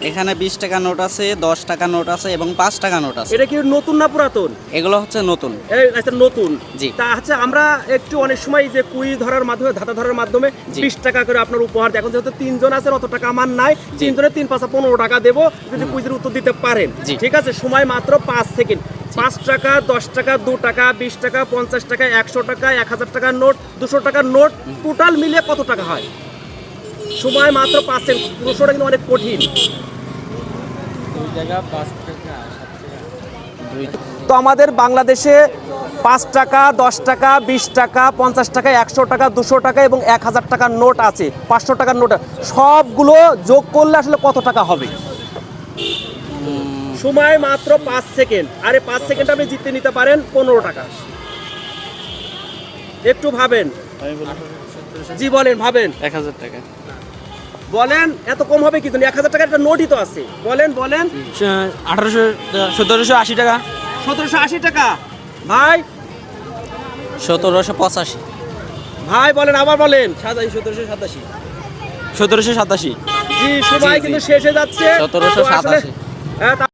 এখানে 20 টাকা নোট আছে, 10 টাকা নোট আছে এবং 5 টাকা নোট আছে। এটা কি নতুন না পুরাতন? এগুলো হচ্ছে নতুন। আচ্ছা, নতুন। জি। তা হচ্ছে আমরা একটু অনেক সময় যে কুই ধরার মাধ্যমে, ধাঁধা ধরার মাধ্যমে জি। 20 টাকা করে আপনার উপহার দেয়। এখন যেহেতু 3 জন আছেন, অত টাকা আমার নাই, 3 জনের 3 5 15 টাকা দেবো যদি কুইজের উত্তর দিতে পারেন। জি। ঠিক আছে, সময় মাত্র 5 সেকেন্ড। 5 টাকা, 10 টাকা, 2 টাকা, 20 টাকা, 50 টাকা, 100 টাকা, 1000 টাকার নোট, 200 টাকার নোট, টোটাল মিলিয়ে কত টাকা হয়? সময় মাত্র 5 সেকেন্ড। প্রশ্নটা কিন্তু অনেক কঠিন। তো আমাদের বাংলাদেশে 5 টাকা, 10 টাকা, 20 টাকা, 50 টাকা, 100 টাকা, 200 টাকা এবং 1000 টাকার নোট আছে, 500 টাকার নোট। সবগুলো যোগ করলে আসলে কত টাকা হবে? সময় মাত্র 5 সেকেন্ড। আরে 5 সেকেন্ড আপনি জিতে নিতে পারেন 15 টাকা। একটু ভাবেন। জি বলেন, ভাবেন। 1000 টাকা। বলেন, এত কম হবে কি? 1000 টাকার একটা নোটই তো আছে। বলেন বলেন। 1780 টাকা। 1780 টাকা। ভাই 1785। ভাই বলেন, আবার বলেন। 1787। জি, সময় জি, জি। কিন্তু শেষ হয়ে যাচ্ছে। 1787। তো আসলে,